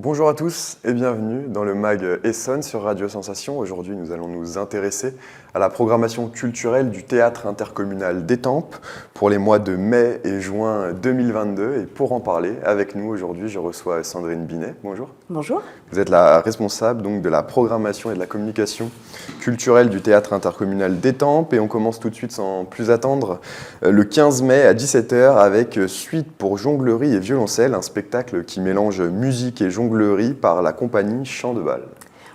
Bonjour à tous et bienvenue dans le MAG Essonne sur Radio Sensation. Aujourd'hui, nous allons nous intéresser à la programmation culturelle du Théâtre intercommunal d'Étampes pour les mois de mai et juin 2022. Et pour en parler avec nous aujourd'hui, je reçois Sandrine Binet. Bonjour. Bonjour. Vous êtes la responsable donc, de la programmation et de la communication culturelle du Théâtre intercommunal d'Étampes. Et on commence tout de suite sans plus attendre le 15 mai à 17h avec Suite pour jonglerie et violoncelle, un spectacle qui mélange musique et jonglerie par la compagnie Chant de Bal.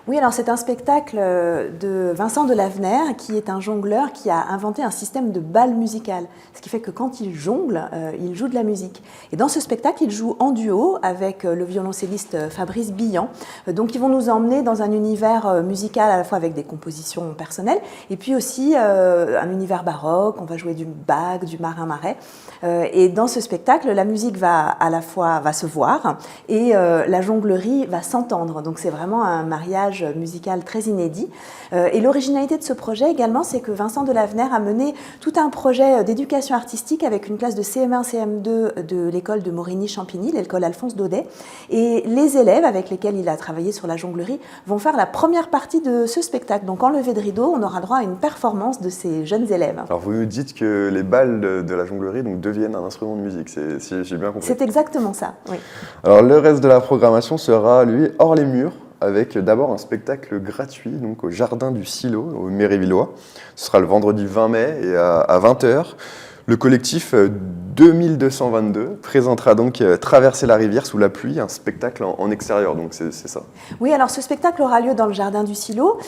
Oui, alors c'est un spectacle de Vincent de Lavenaire, qui est un jongleur qui a inventé un système de bal musical. Ce qui fait que quand il jongle, il joue de la musique. Et dans ce spectacle, il joue en duo avec le violoncelliste Fabrice Billan. Donc ils vont nous emmener dans un univers musical à la fois avec des compositions personnelles et puis aussi un univers baroque. On va jouer du Bach, du Marin-Marais. Et dans ce spectacle, la musique va à la fois se voir et la jonglerie va s'entendre. Donc c'est vraiment un mariage musical très inédit. Et l'originalité de ce projet également, c'est que Vincent de Lavenaire a mené tout un projet d'éducation artistique avec une classe de CM1, CM2 de l'école de Morigny-Champigny, l'école Alphonse Daudet. Et les élèves avec lesquels il a travaillé sur la jonglerie vont faire la première partie de ce spectacle. Donc en levée de rideau, on aura droit à une performance de ces jeunes élèves. Alors vous nous dites que les balles de la jonglerie donc, deviennent un instrument de musique, si j'ai bien compris. C'est exactement ça, oui. Alors le reste de la programmation sera, lui, hors les murs, avec d'abord un spectacle gratuit donc au Jardin du Silo, au Mérévillois. Ce sera le vendredi 20 mai et à 20h. Le collectif 2222 présentera donc Traverser la rivière sous la pluie, un spectacle en extérieur, donc c'est ça. Oui, alors ce spectacle aura lieu dans le Jardin du Silo.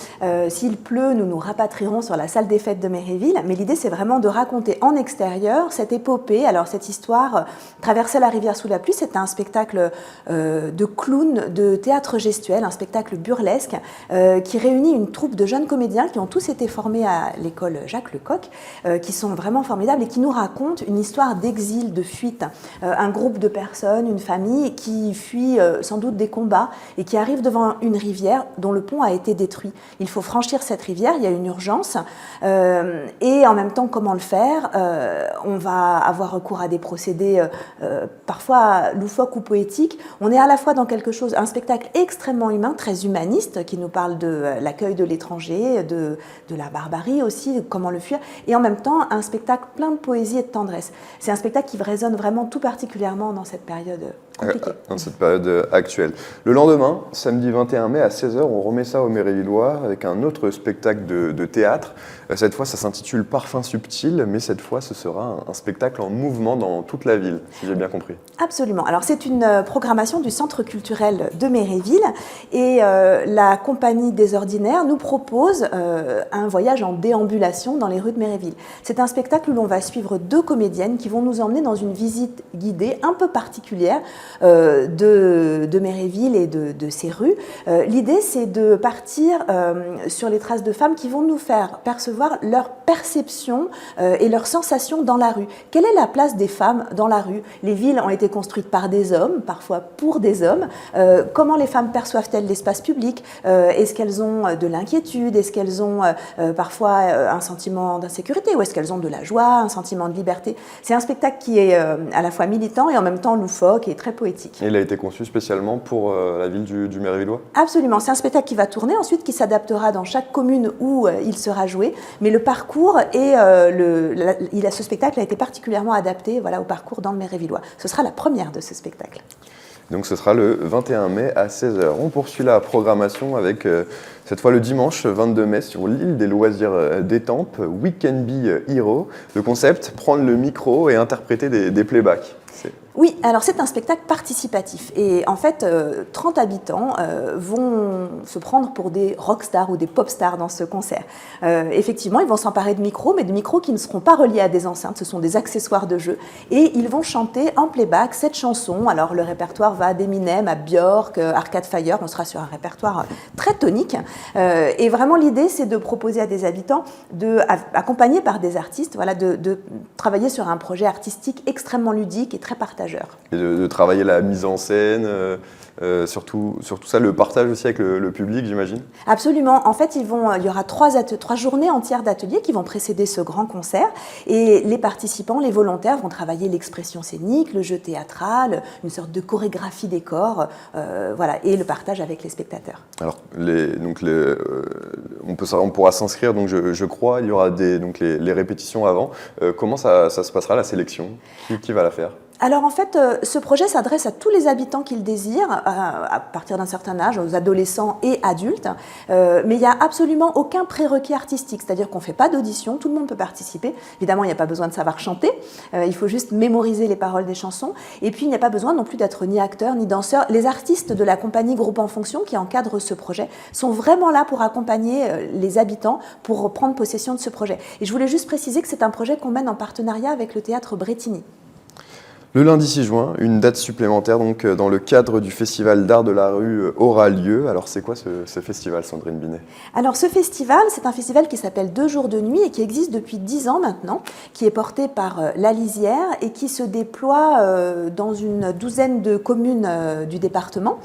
S'il pleut, nous nous rapatrierons sur la salle des fêtes de Méréville, mais l'idée c'est vraiment de raconter en extérieur cette épopée, alors cette histoire Traverser la rivière sous la pluie, c'est un spectacle de clown, de théâtre gestuel, un spectacle burlesque qui réunit une troupe de jeunes comédiens qui ont tous été formés à l'école Jacques Lecoq, qui sont vraiment formidables et qui nous racontent une histoire d'exil, de fuite. Un groupe de personnes, une famille qui fuit sans doute des combats et qui arrive devant une rivière dont le pont a été détruit. Il faut franchir cette rivière, il y a une urgence et en même temps comment le faire on va avoir recours à des procédés parfois loufoques ou poétiques. On est à la fois dans quelque chose, un spectacle extrêmement humain, très humaniste, qui nous parle de l'accueil de l'étranger, de la barbarie aussi, de comment le fuir, et en même temps un spectacle plein de poésie et de tendresse. C'est un spectacle qui résonne vraiment tout particulièrement dans cette période compliquée. Dans cette période actuelle. Le lendemain, samedi 21 mai à 16h, on remet ça au Mérévillois avec un autre spectacle de théâtre. Cette fois, ça s'intitule Parfum subtil, mais cette fois, ce sera un spectacle en mouvement dans toute la ville, si j'ai bien compris. Absolument. Alors, c'est une programmation du Centre culturel de Méréville et la Compagnie des Ordinaires nous propose un voyage en déambulation dans les rues de Méréville. C'est un spectacle où l'on va suivre deux comédiennes qui vont nous emmener dans une visite guidée un peu particulière de Méréville et de ses rues. L'idée, c'est de partir sur les traces de femmes qui vont nous faire percevoir leur perception et leurs sensations dans la rue. Quelle est la place des femmes dans la rue? Les villes ont été construites par des hommes, parfois pour des hommes. Comment les femmes perçoivent-elles l'espace public? Est-ce qu'elles ont de l'inquiétude? Est-ce qu'elles ont parfois un sentiment d'insécurité? Ou est-ce qu'elles ont de la joie, un sentiment de liberté? C'est un spectacle qui est à la fois militant et en même temps loufoque et très poétique. Et il a été conçu spécialement pour la ville du Mérévillois? Absolument, c'est un spectacle qui va tourner ensuite, qui s'adaptera dans chaque commune où il sera joué, mais le parcours et ce spectacle a été particulièrement adapté au parcours dans le Mérévillois. Ce sera la première de ce spectacle. Donc ce sera le 21 mai à 16h. On poursuit la programmation avec cette fois le dimanche 22 mai sur l'île des loisirs d'Étampes, We Can Be Hero. Le concept, prendre le micro et interpréter des playbacks. Oui, alors c'est un spectacle participatif et en fait 30 habitants vont se prendre pour des rockstars ou des popstars dans ce concert. Effectivement, ils vont s'emparer de micros, mais de micros qui ne seront pas reliés à des enceintes, ce sont des accessoires de jeu et ils vont chanter en playback cette chanson. Alors le répertoire va d'Eminem à Björk, Arcade Fire, on sera sur un répertoire très tonique et vraiment l'idée c'est de proposer à des habitants, accompagnés par des artistes, de travailler sur un projet artistique extrêmement ludique et très partagé. voyageurs. Et de travailler la mise en scène, surtout ça, le partage aussi avec le public, j'imagine. Absolument. En fait, il y aura trois journées entières d'ateliers qui vont précéder ce grand concert. Et les participants, les volontaires, vont travailler l'expression scénique, le jeu théâtral, une sorte de chorégraphie des corps, voilà, et le partage avec les spectateurs. Alors, on pourra s'inscrire, donc je crois, il y aura les répétitions avant. Comment ça se passera, la sélection? Qui va la faire? Alors en fait, ce projet s'adresse à tous les habitants qui le désirent, à partir d'un certain âge, aux adolescents et adultes, mais il n'y a absolument aucun prérequis artistique, c'est-à-dire qu'on ne fait pas d'audition, tout le monde peut participer. Évidemment, il n'y a pas besoin de savoir chanter, il faut juste mémoriser les paroles des chansons, et puis il n'y a pas besoin non plus d'être ni acteur ni danseur. Les artistes de la compagnie Groupe en Fonction qui encadrent ce projet sont vraiment là pour accompagner les habitants, pour prendre possession de ce projet. Et je voulais juste préciser que c'est un projet qu'on mène en partenariat avec le théâtre Bretigny. Le lundi 6 juin, une date supplémentaire donc, dans le cadre du Festival d'art de la rue aura lieu. Alors c'est quoi ce festival, Sandrine Binet? Alors ce festival, c'est un festival qui s'appelle 2 jours de nuit et qui existe depuis 10 ans maintenant, qui est porté par La Lisière et qui se déploie dans une douzaine de communes du département.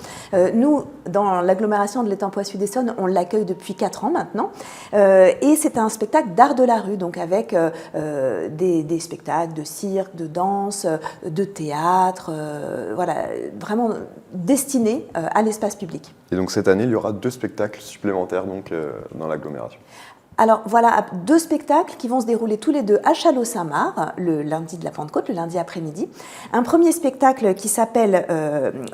Nous, dans l'agglomération de l'Étang Poix-Sud-Essonne, on l'accueille depuis 4 ans maintenant. Et c'est un spectacle d'art de la rue, donc avec des spectacles de cirque, de danse, de théâtre, voilà, vraiment destiné à l'espace public. Et donc cette année, il y aura 2 spectacles supplémentaires donc, dans l'agglomération. Alors voilà, 2 spectacles qui vont se dérouler tous les deux à Châlons-Saint-Marc, le lundi de la Pentecôte, le lundi après-midi. Un premier spectacle qui s'appelle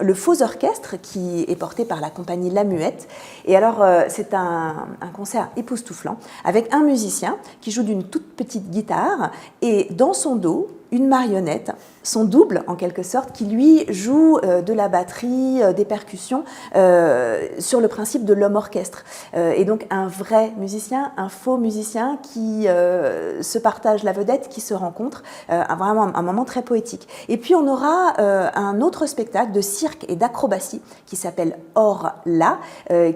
Le Faux Orchestre, qui est porté par la compagnie La Muette. Et alors, c'est un concert époustouflant, avec un musicien qui joue d'une toute petite guitare, et dans son dos, une marionnette, son double en quelque sorte, qui lui joue de la batterie, des percussions, sur le principe de l'homme-orchestre. Et donc un vrai musicien, un faux musicien qui se partagent la vedette, qui se rencontrent, vraiment un moment très poétique. Et puis on aura un autre spectacle de cirque et d'acrobatie qui s'appelle Or là,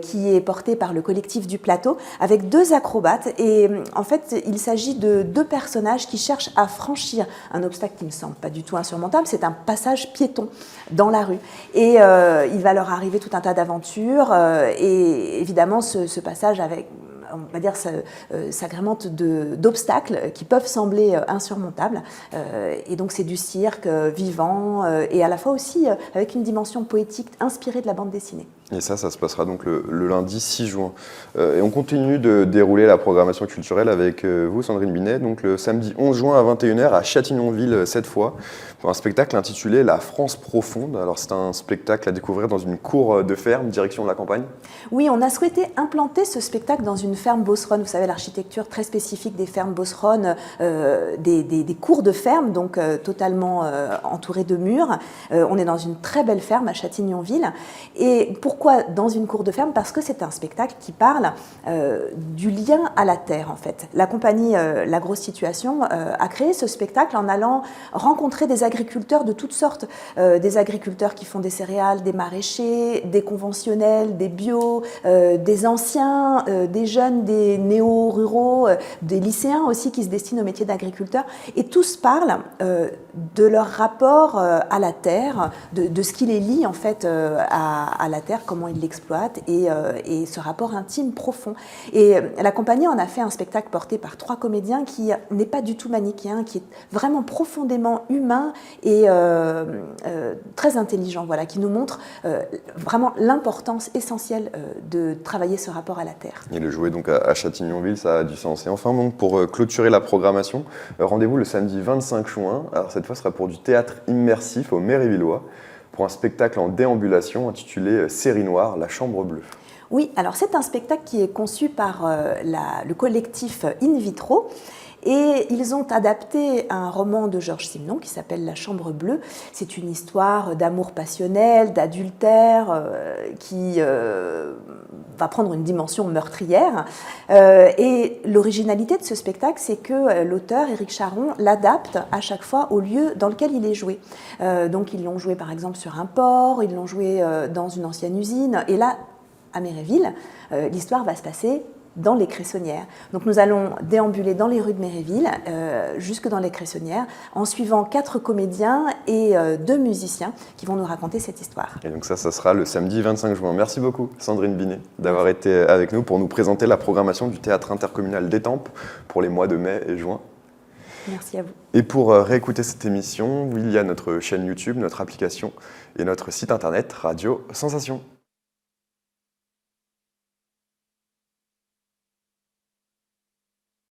qui est porté par le collectif du Plateau, avec 2 acrobates. Et en fait, il s'agit de 2 personnages qui cherchent à franchir un obstacle qui ne me semble pas du tout insurmontable, c'est un passage piéton dans la rue. Et il va leur arriver tout un tas d'aventures, et évidemment ce passage avec, on va dire, s'agrémente d'obstacles qui peuvent sembler insurmontables. Et donc c'est du cirque vivant, et à la fois aussi avec une dimension poétique inspirée de la bande dessinée. Et ça se passera donc le lundi 6 juin. Et on continue de dérouler la programmation culturelle avec vous, Sandrine Binet, donc le samedi 11 juin à 21h à Châtillonville cette fois, pour un spectacle intitulé La France profonde. Alors c'est un spectacle à découvrir dans une cour de ferme, direction de la campagne. Oui, on a souhaité implanter ce spectacle dans une ferme beauceronne. Vous savez, l'architecture très spécifique des fermes beauceronnes, des cours de ferme, donc totalement entourées de murs. On est dans une très belle ferme à Châtillonville. Et pourquoi dans une cour de ferme? Parce que c'est un spectacle qui parle du lien à la terre, en fait. La compagnie La Grosse Situation a créé ce spectacle en allant rencontrer des agriculteurs de toutes sortes. Des agriculteurs qui font des céréales, des maraîchers, des conventionnels, des bio, des anciens, des jeunes, des néo-ruraux, des lycéens aussi qui se destinent au métier d'agriculteur. Et tous parlent de leur rapport à la terre, de ce qui les lie en fait à la terre, comment ils l'exploitent, et ce rapport intime profond. Et la compagnie en a fait un spectacle porté par 3 comédiens qui n'est pas du tout manichéen, qui est vraiment profondément humain et très intelligent, voilà, qui nous montre vraiment l'importance essentielle de travailler ce rapport à la terre. Et le jouer donc à Châtillonville, ça a du sens. Et enfin, donc, pour clôturer la programmation, rendez-vous le samedi 25 juin. Alors cette fois, ce sera pour du théâtre immersif au Mérévillois, pour un spectacle en déambulation intitulé Série Noire, la Chambre Bleue. Oui, alors c'est un spectacle qui est conçu par le collectif In Vitro. Et ils ont adapté un roman de Georges Simenon qui s'appelle La Chambre Bleue. C'est une histoire d'amour passionnel, d'adultère, qui va prendre une dimension meurtrière. Et l'originalité de ce spectacle, c'est que l'auteur, Éric Charon, l'adapte à chaque fois au lieu dans lequel il est joué. Donc ils l'ont joué par exemple sur un port, ils l'ont joué dans une ancienne usine. Et là, à Méréville, l'histoire va se passer dans les Cressonnières. Donc nous allons déambuler dans les rues de Méréville, jusque dans les Cressonnières, en suivant 4 comédiens et 2 musiciens qui vont nous raconter cette histoire. Et donc ça sera le samedi 25 juin. Merci beaucoup Sandrine Binet d'avoir été avec nous pour nous présenter la programmation du Théâtre intercommunal d'Étampes pour les mois de mai et juin. Merci à vous. Et pour réécouter cette émission, il y a notre chaîne YouTube, notre application et notre site internet Radio Sensation.